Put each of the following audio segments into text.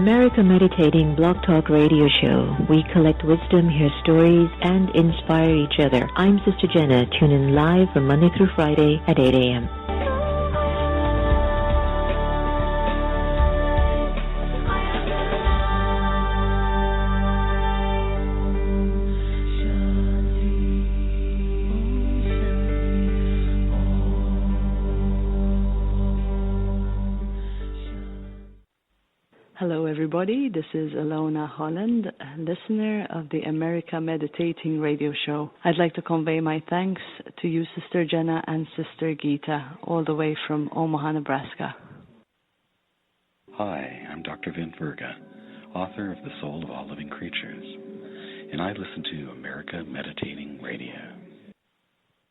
America Meditating Blog Talk Radio Show. We collect wisdom, hear stories, and inspire each other. I'm Sister Jenna. Tune in live from Monday through Friday at 8 a.m. Hello everybody, this is Alona Holland, listener of the America Meditating Radio Show. I'd like to convey my thanks to you, Sister Jenna and Sister Geeta, all the way from Omaha, Nebraska. Hi, I'm Dr. Vin Verga, author of The Soul of All Living Creatures, and I listen to America Meditating Radio.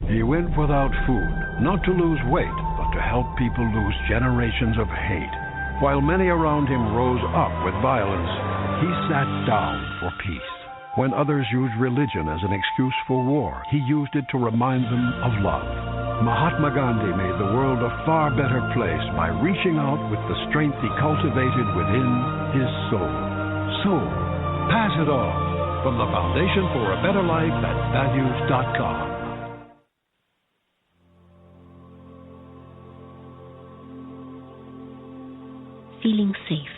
He went without food, not to lose weight, but to help people lose generations of hate. While many around him rose up with violence, he sat down for peace. When others used religion as an excuse for war, he used it to remind them of love. Mahatma Gandhi made the world a far better place by reaching out with the strength he cultivated within his soul. So, pass it on from the Foundation for a Better Life at values.com. Feeling safe.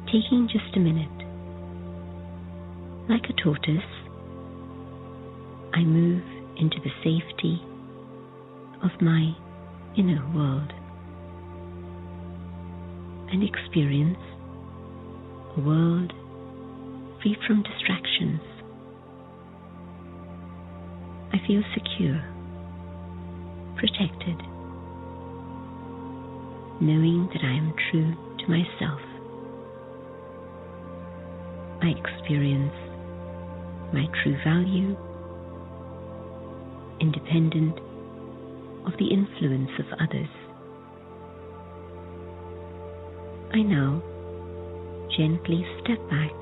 Taking just a minute. Like a tortoise, I move into the safety of my inner world and experience a world free from distractions. I feel secure, protected, knowing that I am true to myself. I experience my true value, independent of the influence of others. I now gently step back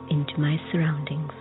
into my surroundings.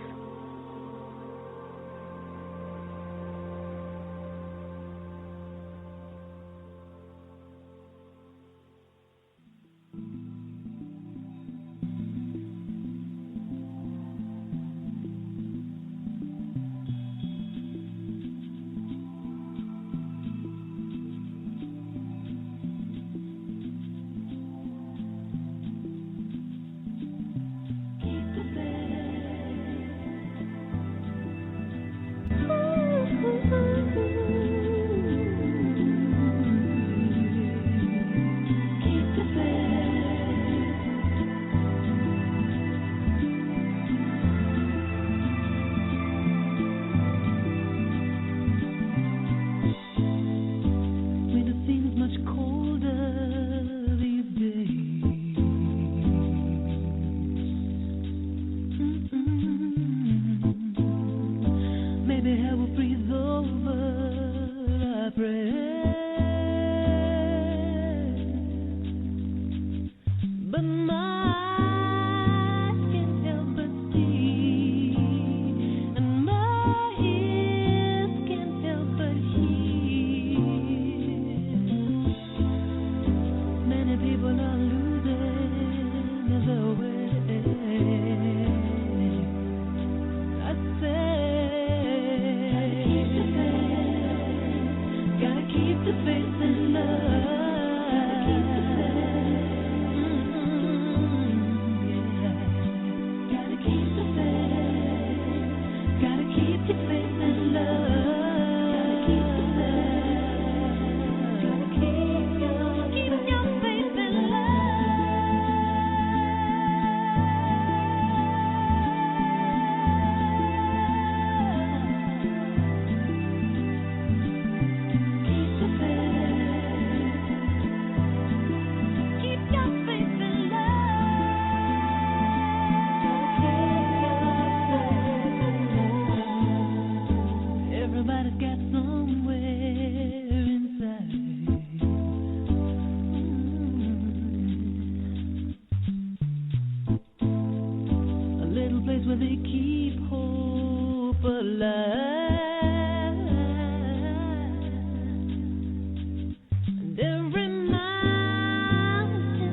Every mountain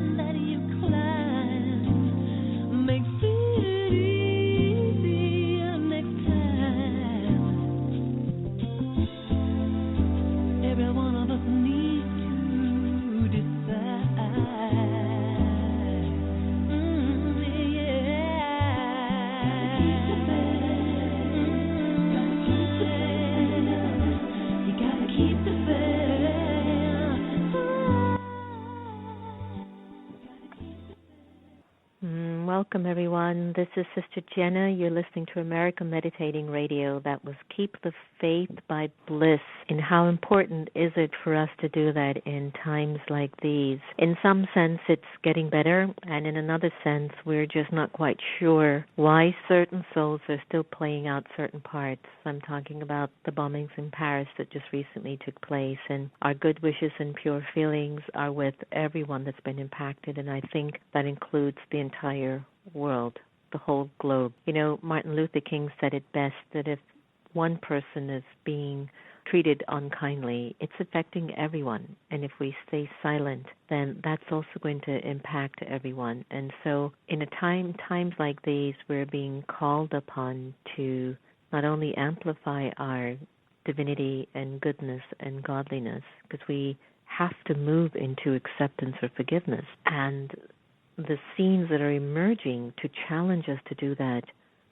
Welcome, everyone. This is Sister Jenna. You're listening to America Meditating Radio. That was Keep the Faith by Bliss. And how important is it for us to do that in times like these? In some sense, it's getting better, and in another sense, we're just not quite sure why certain souls are still playing out certain parts. I'm talking about the bombings in Paris that just recently took place, and our good wishes and pure feelings are with everyone that's been impacted, and I think that includes the entire world, the whole globe. You know, Martin Luther King said it best, that if one person is being treated unkindly, it's affecting everyone. And if we stay silent, then that's also going to impact everyone. And so in times like these, we're being called upon to not only amplify our divinity and goodness and godliness, because we have to move into acceptance or forgiveness. And the scenes that are emerging to challenge us to do that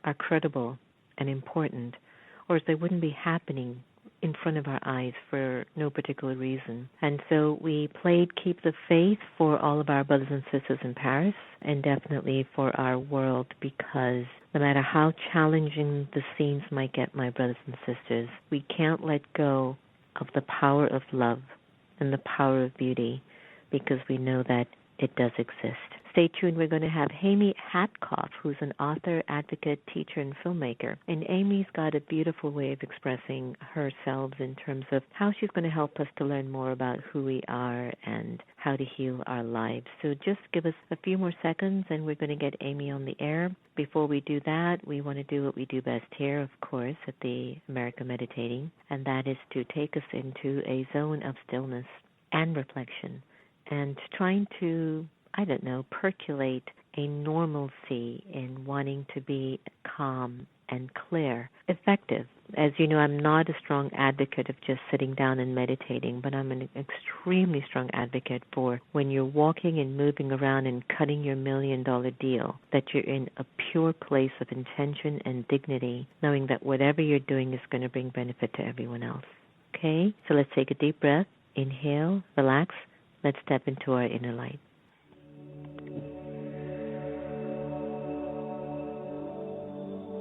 are credible and important, or else they wouldn't be happening in front of our eyes for no particular reason. And so we played Keep the Faith for all of our brothers and sisters in Paris, and definitely for our world, because no matter how challenging the scenes might get, my brothers and sisters, we can't let go of the power of love and the power of beauty, because we know that it does exist. Stay tuned. We're going to have Amy-Hatkoff, who's an author, advocate, teacher, and filmmaker. And Amy's got a beautiful way of expressing herself in terms of how she's going to help us to learn more about who we are and how to heal our lives. So just give us a few more seconds, and we're going to get Amy on the air. Before we do that, we want to do what we do best here, of course, at the America Meditating, and that is to take us into a zone of stillness and reflection, and trying to, percolate a normalcy in wanting to be calm and clear, effective. As you know, I'm not a strong advocate of just sitting down and meditating, but I'm an extremely strong advocate for when you're walking and moving around and cutting your $1 million deal, that you're in a pure place of intention and dignity, knowing that whatever you're doing is going to bring benefit to everyone else. Okay? So let's take a deep breath. Inhale, relax. Let's step into our inner light.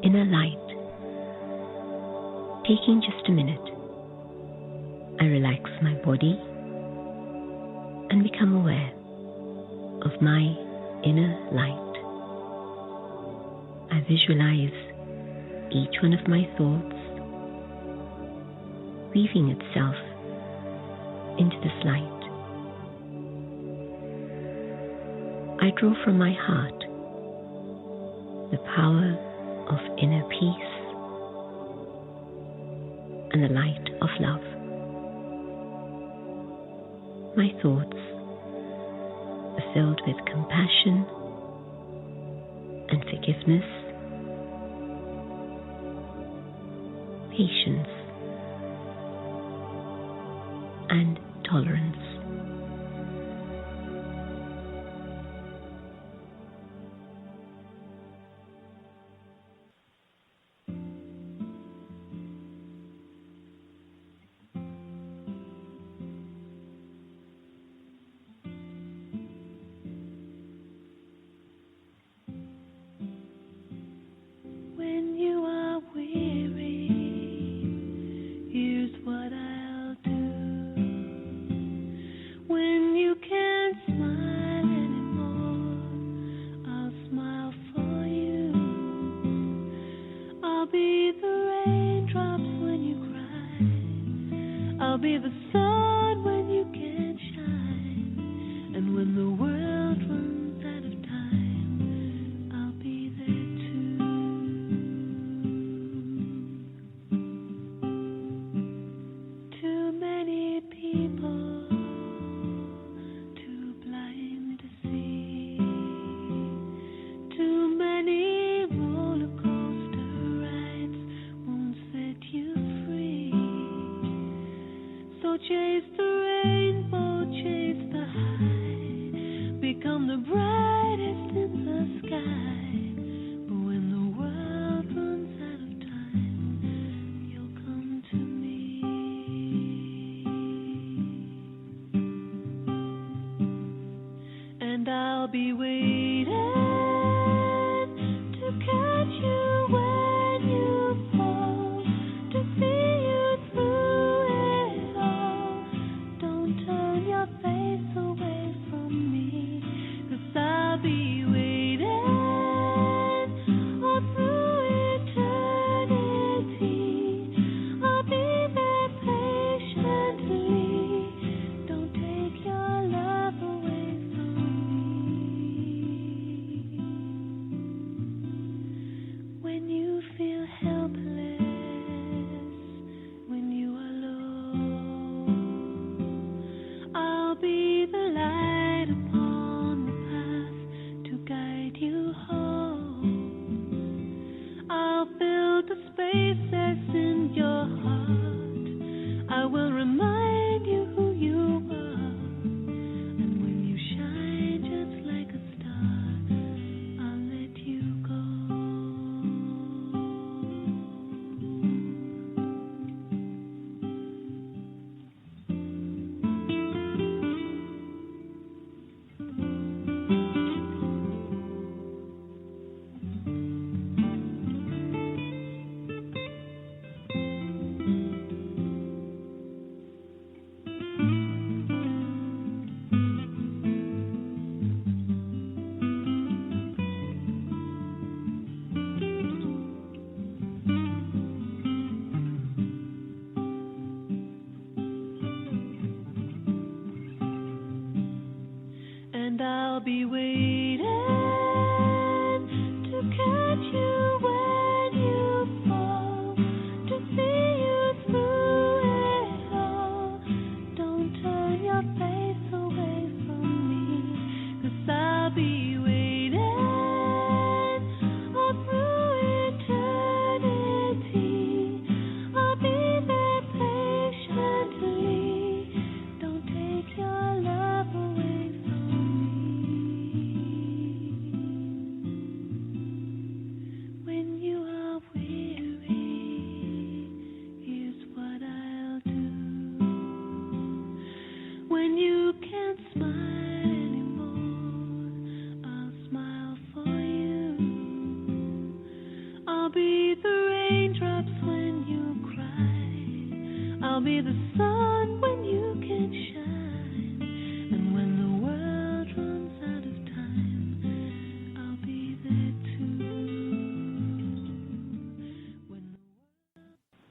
Inner light. Taking just a minute, I relax my body and become aware of my inner light. I visualize each one of my thoughts weaving itself into this light. I draw from my heart the power of inner peace and the light of love. My thoughts are filled with compassion and forgiveness, patience and tolerance. I'll be waiting to catch you when you fall, to see you through it all. Don't turn your face away from me, 'cause I'll be waiting all through eternity. I'll be there patiently. Don't take your love away from me. When you are weary, here's what I'll do. When you can't smile anymore, I'll smile for you. I'll be the raindrops when you cry. I'll be the sun when you can't shine. And when the world runs out of time, I'll be there too.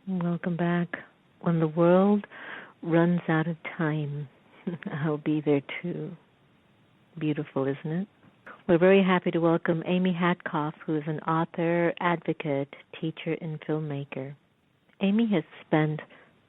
Welcome back. When the world runs out of time, I'll be there too. Beautiful, isn't it? We're very happy to welcome amy-hatkoff, who is an author, advocate, teacher, and filmmaker. Amy has spent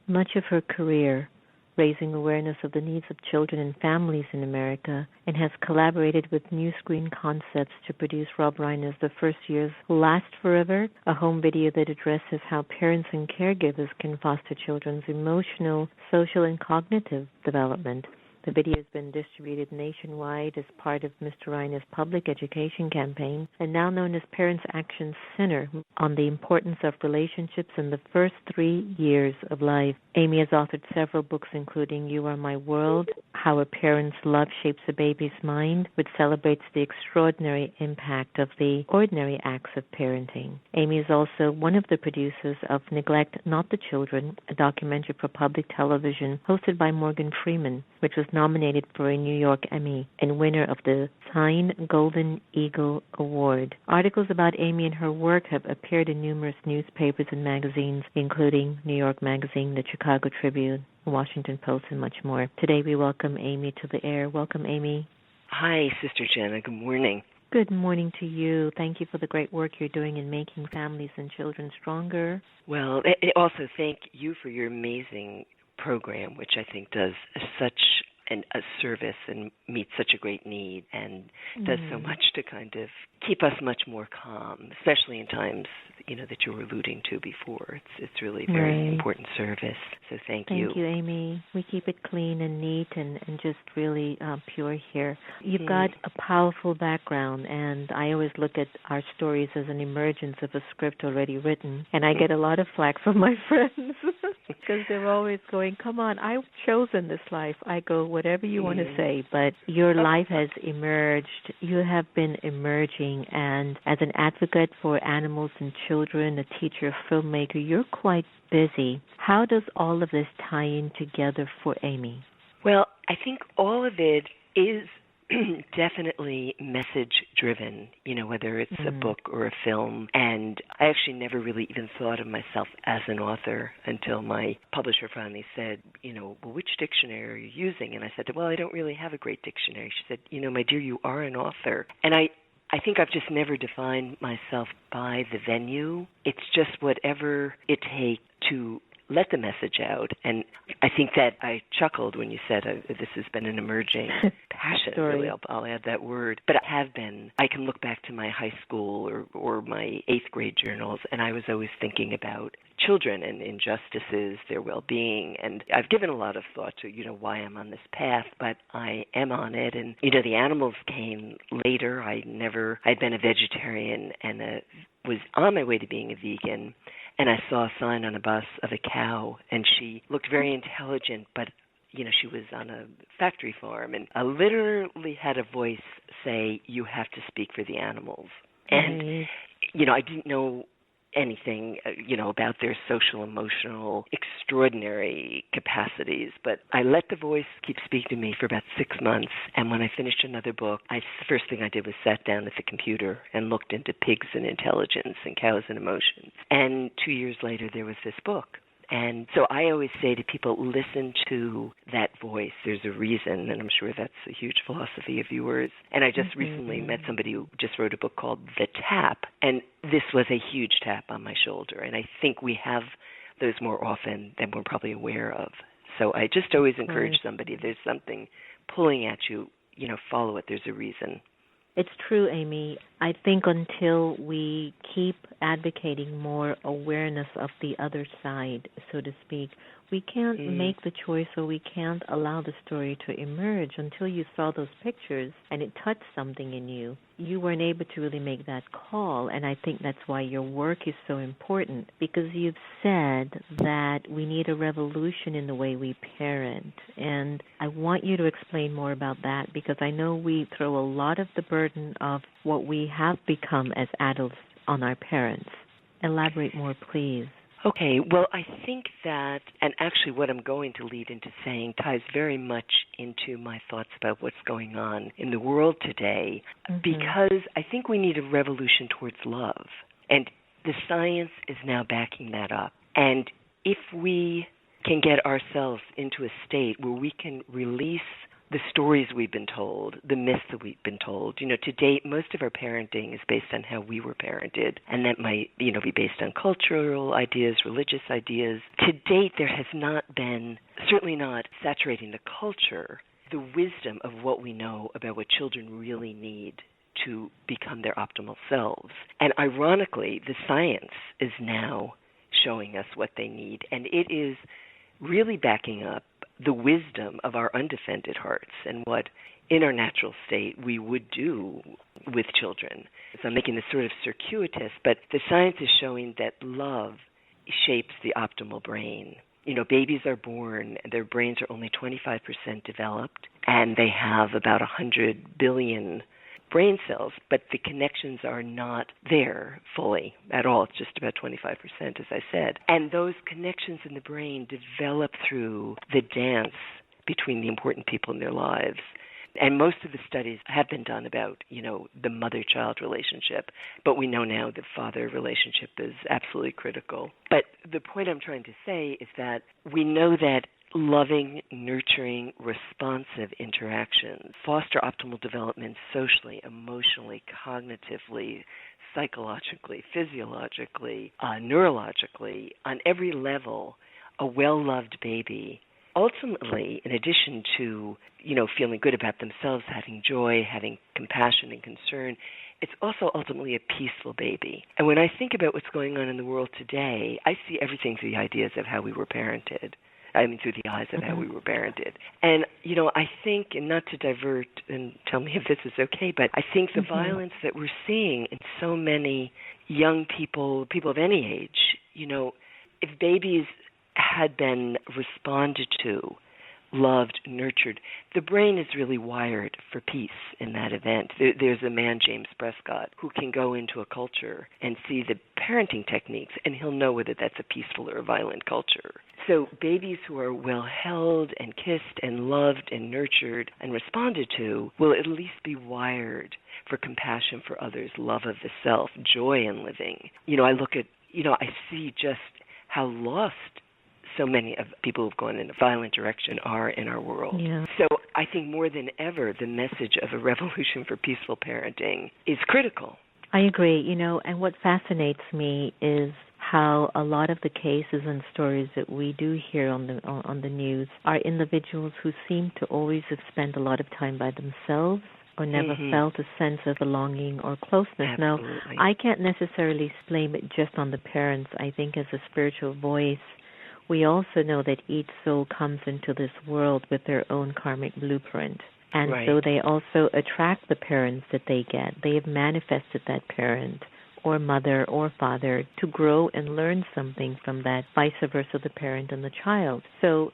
much of her career raising awareness of the needs of children and families in America, and has collaborated with New Screen Concepts to produce Rob Reiner's The First Years Last Forever, a home video that addresses how parents and caregivers can foster children's emotional, social, and cognitive development. The video has been distributed nationwide as part of Mr. Reiner's public education campaign, and now known as Parents Action Center, on the importance of relationships in the first 3 years of life. Amy has authored several books, including You Are My World, How a Parent's Love Shapes a Baby's Mind, which celebrates the extraordinary impact of the ordinary acts of parenting. Amy is also one of the producers of Neglect Not the Children, a documentary for public television hosted by Morgan Freeman, which was nominated for a New York Emmy and winner of the Sign Golden Eagle Award. Articles about Amy and her work have appeared in numerous newspapers and magazines, including New York Magazine, the Chicago Tribune, Washington Post, and much more. Today we welcome Amy to the air. Welcome, Amy. Hi, Sister Jenna. Good morning. Good morning to you. Thank you for the great work you're doing in making families and children stronger. Well, also thank you for your amazing program, which I think does such a service and meets such a great need, and does so much to kind of keep us much more calm, especially in times, that you were alluding to before. It's really a very important service. So thank you. Thank you, Amy. We keep it clean and neat and just really pure here. You've got a powerful background, and I always look at our stories as an emergence of a script already written, and I get a lot of flack from my friends because they're always going, come on, I've chosen this life. I go, whatever you want to say, but your life has emerged. You have been emerging, and as an advocate for animals and children, a teacher, a filmmaker, you're quite busy. How does all of this tie in together for Amy? Well, I think all of it is definitely message-driven, whether it's a book or a film. And I actually never really even thought of myself as an author until my publisher finally said, well, which dictionary are you using? And I said, well, I don't really have a great dictionary. She said, my dear, you are an author. And I think I've just never defined myself by the venue. It's just whatever it takes to let the message out. And I think that I chuckled when you said this has been an emerging passion. Really, I'll add that word. But I can look back to my high school or my 8th grade journals, and I was always thinking about children and injustices, their well-being. And I've given a lot of thought to, why I'm on this path, but I am on it. And, the animals came later. I'd been a vegetarian and was on my way to being a vegan. And I saw a sign on a bus of a cow, and she looked very intelligent, but, she was on a factory farm. And I literally had a voice say, you have to speak for the animals. And, I didn't know anything, about their social, emotional, extraordinary capacities. But I let the voice keep speaking to me for about 6 months. And when I finished another book, the first thing I did was sat down at the computer and looked into pigs and intelligence and cows and emotions. And 2 years later, there was this book. And so I always say to people, listen to that voice. There's a reason, and I'm sure that's a huge philosophy of yours. And I just recently met somebody who just wrote a book called The Tap, and this was a huge tap on my shoulder. And I think we have those more often than we're probably aware of. So I just always encourage somebody, if there's something pulling at you, follow it. There's a reason. It's true, Amy. I think until we keep advocating more awareness of the other side, so to speak, we can't make the choice, or we can't allow the story to emerge. Until you saw those pictures and it touched something in you, you weren't able to really make that call. And I think that's why your work is so important, because you've said that we need a revolution in the way we parent. And I want you to explain more about that, because I know we throw a lot of the burden of what we have become as adults on our parents. Elaborate more, please. Okay, well, I think that, and actually what I'm going to lead into saying ties very much into my thoughts about what's going on in the world today, because I think we need a revolution towards love. And the science is now backing that up. And if we can get ourselves into a state where we can release the stories we've been told, the myths that we've been told. To date, most of our parenting is based on how we were parented, and that might, be based on cultural ideas, religious ideas. To date, there has not been, certainly not saturating the culture, the wisdom of what we know about what children really need to become their optimal selves. And ironically, the science is now showing us what they need, and it is really backing up the wisdom of our undefended hearts and what, in our natural state, we would do with children. So I'm making this sort of circuitous, but the science is showing that love shapes the optimal brain. Babies are born, their brains are only 25% developed, and they have about 100 billion brain cells, but the connections are not there fully at all. It's just about 25%, as I said. And those connections in the brain develop through the dance between the important people in their lives. And most of the studies have been done about, the mother-child relationship, but we know now the father relationship is absolutely critical. But the point I'm trying to say is that we know that loving, nurturing, responsive interactions foster optimal development socially, emotionally, cognitively, psychologically, physiologically, neurologically, on every level. A well-loved baby, ultimately, in addition to, feeling good about themselves, having joy, having compassion and concern, it's also ultimately a peaceful baby. And when I think about what's going on in the world today, I see everything through the ideas of how we were parented. Through the eyes of how we were parented. And, I think, and not to divert and tell me if this is okay, but I think the violence that we're seeing in so many young people of any age, if babies had been responded to, loved, nurtured, the brain is really wired for peace in that event. There's a man, James Prescott, who can go into a culture and see the parenting techniques, and he'll know whether that's a peaceful or a violent culture. So babies who are well held and kissed and loved and nurtured and responded to will at least be wired for compassion for others, love of the self, joy in living. I look at, I see just how lost so many of people who've gone in a violent direction are in our world. Yeah. So I think more than ever, the message of a revolution for peaceful parenting is critical. I agree, and what fascinates me is how a lot of the cases and stories that we do hear on the news are individuals who seem to always have spent a lot of time by themselves or never felt a sense of belonging or closeness. Absolutely. Now, I can't necessarily blame it just on the parents. I think as a spiritual voice, we also know that each soul comes into this world with their own karmic blueprint. And so they also attract the parents that they get. They have manifested that parent or mother or father to grow and learn something from that, vice versa, the parent and the child. So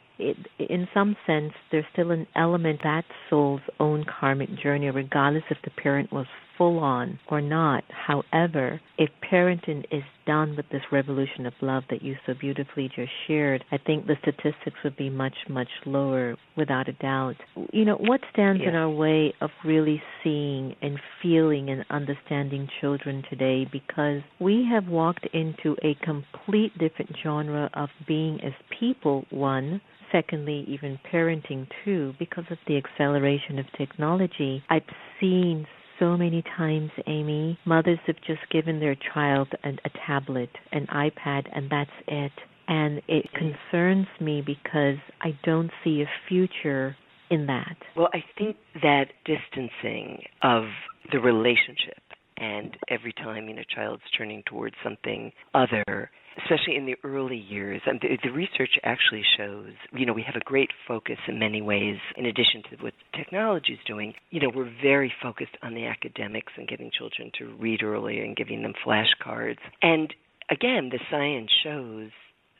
in some sense, there's still an element that soul's own karmic journey, regardless if the parent was full on or not. However, if parenting is done with this revolution of love that you so beautifully just shared, I think the statistics would be much, much lower, without a doubt. What stands in our way of really seeing and feeling and understanding children today? Because we have walked into a complete different genre of being as people, one. Secondly, even parenting, two, because of the acceleration of technology. I've seen so many times, Amy, mothers have just given their child a tablet, an iPad, and that's it. And it concerns me because I don't see a future in that. Well, I think that distancing of the relationship, and every time a child's turning towards something other, especially in the early years, and the research actually shows, we have a great focus in many ways, in addition to what technology is doing. We're very focused on the academics and getting children to read earlier and giving them flashcards. And again, the science shows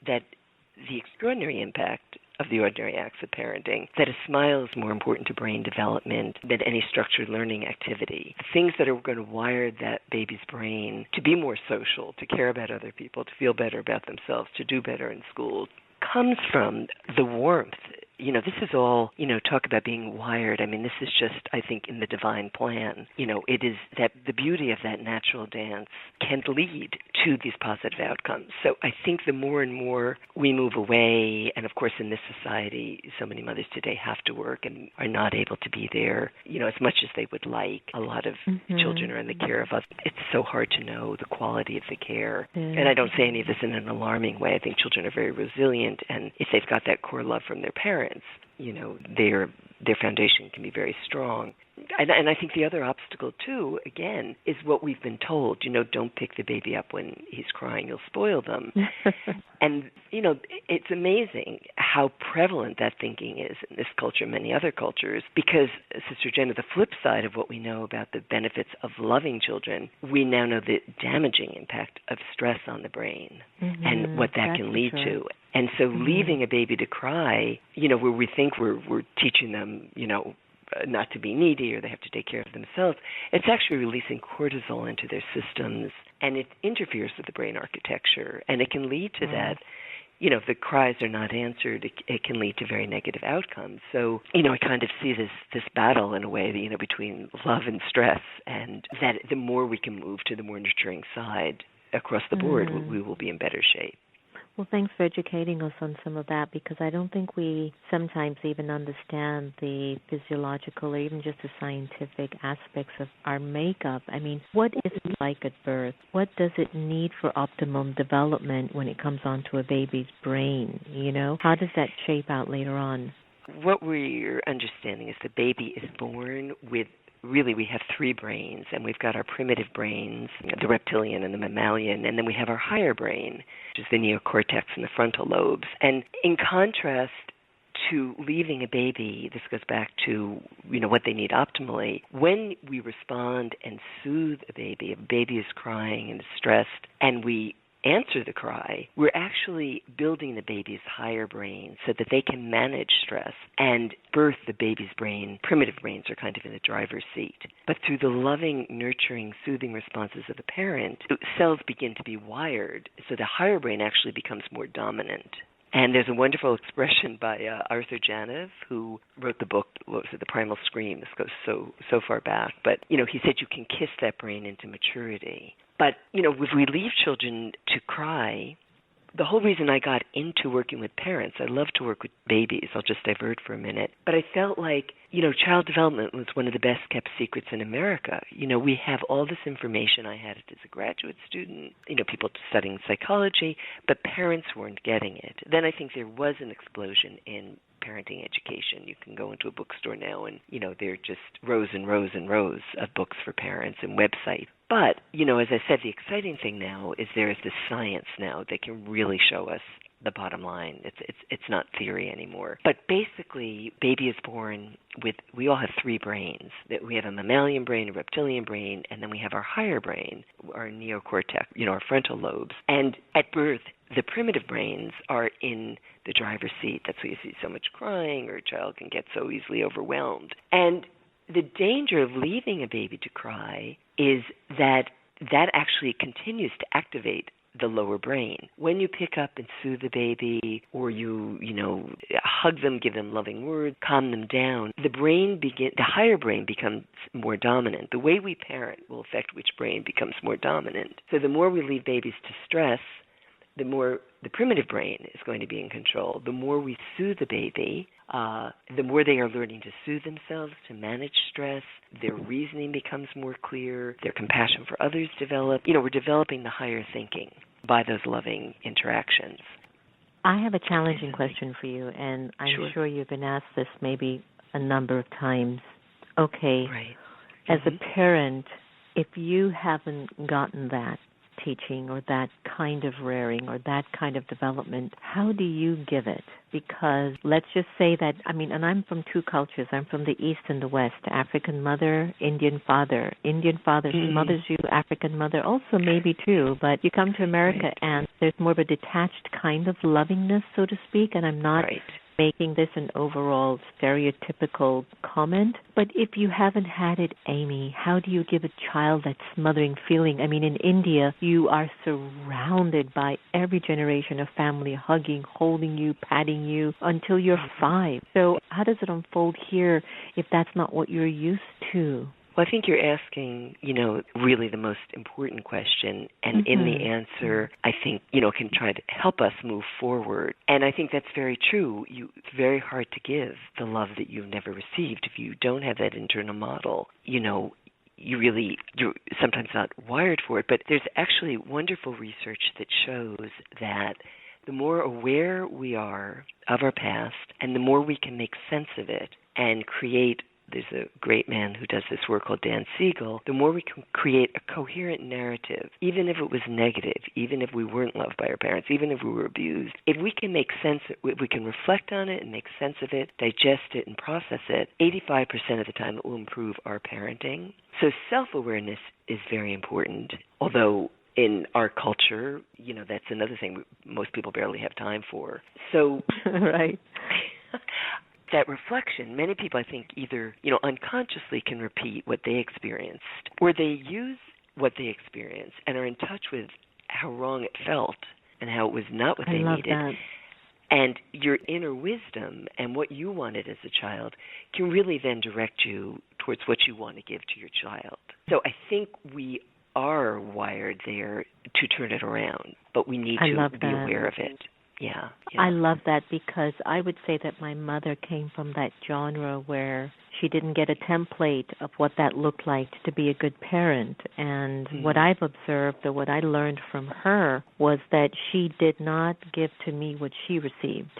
that the extraordinary impact of the ordinary acts of parenting, that a smile is more important to brain development than any structured learning activity. Things that are going to wire that baby's brain to be more social, to care about other people, to feel better about themselves, to do better in school, comes from the warmth. This is all, talk about being wired. I mean, this is just, I think, in the divine plan. It is that the beauty of that natural dance can lead to these positive outcomes. So I think the more and more we move away, and of course in this society, so many mothers today have to work and are not able to be there, as much as they would like. A lot of children are in the care of us. It's so hard to know the quality of the care. And I don't say any of this in an alarming way. I think children are very resilient, and if they've got that core love from their parents, their foundation can be very strong. And I think the other obstacle, too, again, is what we've been told. Don't pick the baby up when he's crying. You'll spoil them. And, it's amazing how prevalent that thinking is in this culture and many other cultures, because, Sister Jenna, the flip side of what we know about the benefits of loving children, we now know the damaging impact of stress on the brain and what that can lead to. And so leaving a baby to cry, where we think we're teaching them, not to be needy or they have to take care of themselves, it's actually releasing cortisol into their systems, and it interferes with the brain architecture, and it can lead to that. If the cries are not answered, it can lead to very negative outcomes. So, I kind of see this battle in a way, between love and stress, and that the more we can move to the more nurturing side across the board, we will be in better shape. Well, thanks for educating us on some of that, because I don't think we sometimes even understand the physiological or even just the scientific aspects of our makeup. I mean, what is it like at birth? What does it need for optimum development when it comes onto a baby's brain? How does that shape out later on? What we're understanding is the baby is born with, really, we have three brains, and we've got our primitive brains, the reptilian and the mammalian, and then we have our higher brain, which is the neocortex and the frontal lobes. And in contrast to leaving a baby, this goes back to, what they need optimally. When we respond and soothe a baby is crying and stressed, and we answer the cry, we're actually building the baby's higher brain so that they can manage stress and birth the baby's brain. Primitive brains are kind of in the driver's seat. But through the loving, nurturing, soothing responses of the parent, cells begin to be wired so the higher brain actually becomes more dominant. And there's a wonderful expression by Arthur Janov, who wrote the book, The Primal Scream. This goes so far back. But, he said you can kiss that brain into maturity. But, if we leave children to cry, the whole reason I got into working with parents, I love to work with babies. I'll just divert for a minute. But I felt like, child development was one of the best kept secrets in America. We have all this information. I had it as a graduate student, people studying psychology, but parents weren't getting it. Then I think there was an explosion in parenting education. You can go into a bookstore now and, there are just rows and rows and rows of books for parents and websites. But, as I said, the exciting thing now is there is this science now that can really show us the bottom line. It's not theory anymore. But basically, baby is born with, we all have three brains. That we have a mammalian brain, a reptilian brain, and then we have our higher brain, our neocortex, our frontal lobes. And at birth, the primitive brains are in the driver's seat. That's why you see so much crying, or a child can get so easily overwhelmed. And the danger of leaving a baby to cry is that actually continues to activate the lower brain. When you pick up and soothe the baby, or you hug them, give them loving words, calm them down, the higher brain becomes more dominant. The way we parent will affect which brain becomes more dominant. So the more we leave babies to stress, the more the primitive brain is going to be in control. The more we soothe the baby, the more they are learning to soothe themselves, to manage stress. Their reasoning becomes more clear. Their compassion for others develop. We're developing the higher thinking by those loving interactions. I have a challenging question for you, and I'm sure you've been asked this maybe a number of times. Okay, right. As a parent, if you haven't gotten that teaching or that kind of rearing or that kind of development, how do you give it? Because let's just say that, and I'm from two cultures. I'm from the East and the West, African mother, Indian father. Indian father smothers you, African mother also maybe too, but you come to America and there's more of a detached kind of lovingness, so to speak, and I'm not making this an overall stereotypical comment. But if you haven't had it, Amy, how do you give a child that smothering feeling? In India, you are surrounded by every generation of family hugging, holding you, patting you until you're 5. So how does it unfold here if that's not what you're used to? Well, I think you're asking, really the most important question, and in the answer, I think, can try to help us move forward. And I think that's very true. It's very hard to give the love that you've never received if you don't have that internal model. You're sometimes not wired for it, but there's actually wonderful research that shows that the more aware we are of our past and the more we can make sense of it and create, there's a great man who does this work called Dan Siegel, the more we can create a coherent narrative, even if it was negative, even if we weren't loved by our parents, even if we were abused, if we can make sense, if we can reflect on it and make sense of it, digest it and process it, 85% of the time it will improve our parenting. So self-awareness is very important, although in our culture, that's another thing most people barely have time for. So, right. That reflection, many people, I think, either, unconsciously can repeat what they experienced, or they use what they experienced and are in touch with how wrong it felt and how it was not what they needed. That. And your inner wisdom and what you wanted as a child can really then direct you towards what you want to give to your child. So I think we are wired there to turn it around, but we need to be aware of it. Yeah. I love that, because I would say that my mother came from that genre where she didn't get a template of what that looked like to be a good parent. And what I've observed, or what I learned from her, was that she did not give to me what she received,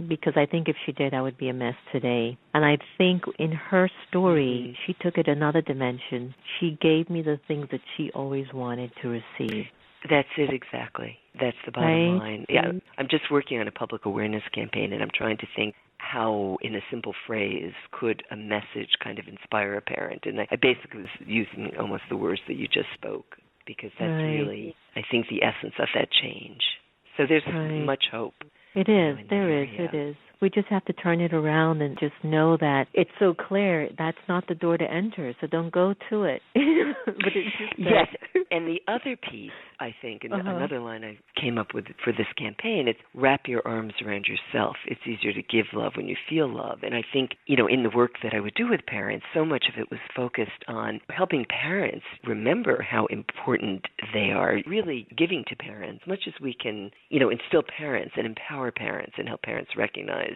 because I think if she did, I would be a mess today. And I think in her story, she took it another dimension. She gave me the things that she always wanted to receive. That's it, exactly. That's the bottom line. Yeah, I'm just working on a public awareness campaign, and I'm trying to think how, in a simple phrase, could a message kind of inspire a parent. And I basically was using almost the words that you just spoke, because that's really, I think, the essence of that change. So there's much hope. It is. There is. It is. We just have to turn it around and just know that it's so clear that's not the door to enter, so don't go to it. But it's just yes, and the other piece, I think, and another line I came up with for this campaign, it's wrap your arms around yourself. It's easier to give love when you feel love. And I think, in the work that I would do with parents, so much of it was focused on helping parents remember how important they are, really giving to parents, much as we can, instill parents and empower parents and help parents recognize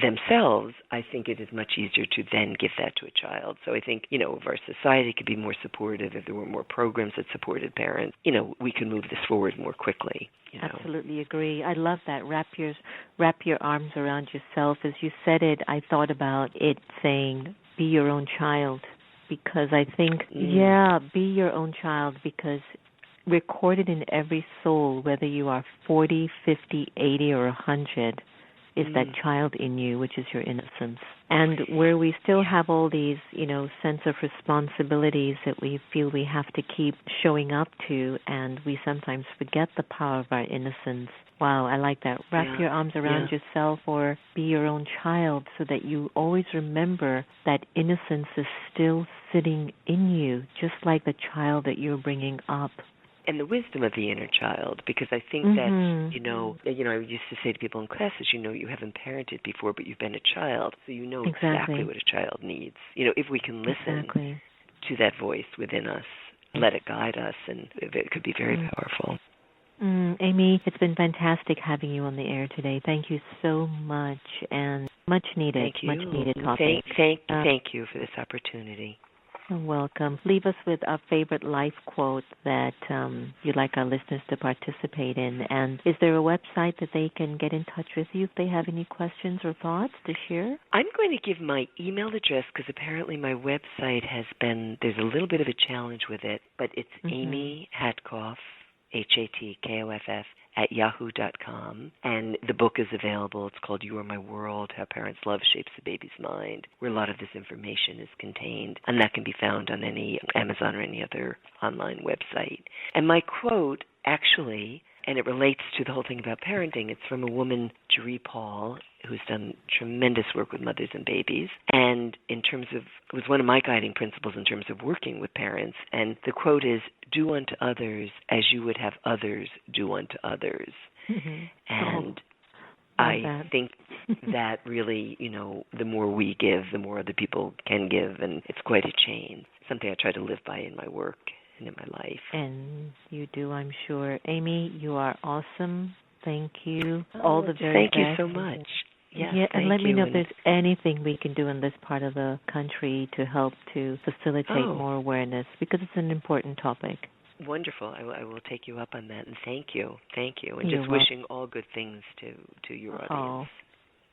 themselves. I think it is much easier to then give that to a child. So I think, if our society could be more supportive, if there were more programs that supported parents, we can move this forward more quickly. Absolutely agree. I love that. Wrap your arms around yourself. As you said it, I thought about it saying, be your own child, because I think, be your own child, because recorded in every soul, whether you are 40, 50, 80, or 100, is that child in you, which is your innocence. And where we still have all these, sense of responsibilities that we feel we have to keep showing up to, and we sometimes forget the power of our innocence. Wow, I like that. Wrap your arms around yourself, or be your own child, so that you always remember that innocence is still sitting in you, just like the child that you're bringing up. And the wisdom of the inner child, because I think that, I used to say to people in classes, you haven't parented before, but you've been a child, so you know exactly what a child needs. If we can listen to that voice within us, let it guide us, and it could be very powerful. Amy, it's been fantastic having you on the air today. Thank you so much, and much needed topic. Thank you for this opportunity. You're welcome. Leave us with a favorite life quote that you'd like our listeners to participate in. And is there a website that they can get in touch with you if they have any questions or thoughts to share? I'm going to give my email address because apparently my website there's a little bit of a challenge with it, but it's amy-hatkoff, HATKOFF, @yahoo.com, and the book is available. It's called You Are My World, How Parents' Love Shapes the Baby's Mind, where a lot of this information is contained, and that can be found on any Amazon or any other online website. And my quote, actually, and it relates to the whole thing about parenting, it's from a woman, Jeree Paul, who's done tremendous work with mothers and babies, and it was one of my guiding principles in terms of working with parents, and the quote is, do unto others as you would have others do unto others. And I think that really, the more we give, the more other people can give, and it's quite a chain, something I try to live by in my work and in my life. And you do, I'm sure. Amy, you are awesome. Thank you. All the very best. Thank you so much. Yes, and let me know if there's anything we can do in this part of the country to help to facilitate more awareness, because it's an important topic. Wonderful. I will take you up on that, and thank you. And just wishing all good things to your audience.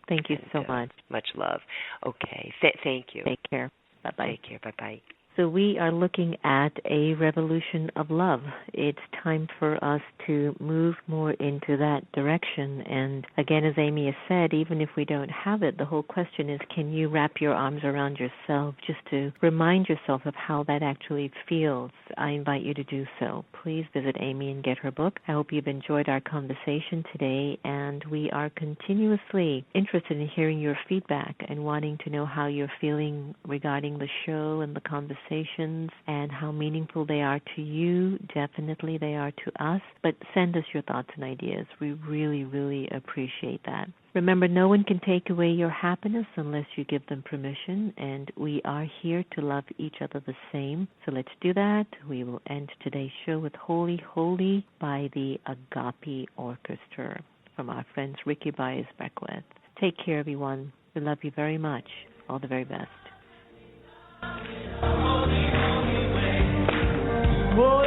Thank you so much. Much love. Okay. Thank you. Take care. Bye-bye. Take care. Bye-bye. So we are looking at a revolution of love. It's time for us to move more into that direction. And again, as Amy has said, even if we don't have it, the whole question is, can you wrap your arms around yourself just to remind yourself of how that actually feels? I invite you to do so. Please visit Amy and get her book. I hope you've enjoyed our conversation today, and we are continuously interested in hearing your feedback and wanting to know how you're feeling regarding the show and the conversation, and how meaningful they are to you. Definitely they are to us, but send us your thoughts and ideas. We really, really appreciate that. Remember, no one can take away your happiness unless you give them permission, and we are here to love each other the same. So let's do that. We will end today's show with Holy, Holy by the Agape Orchestra from our friends Ricky Baez Beckwith. Take care, everyone. We love you very much. All the very best. Oh,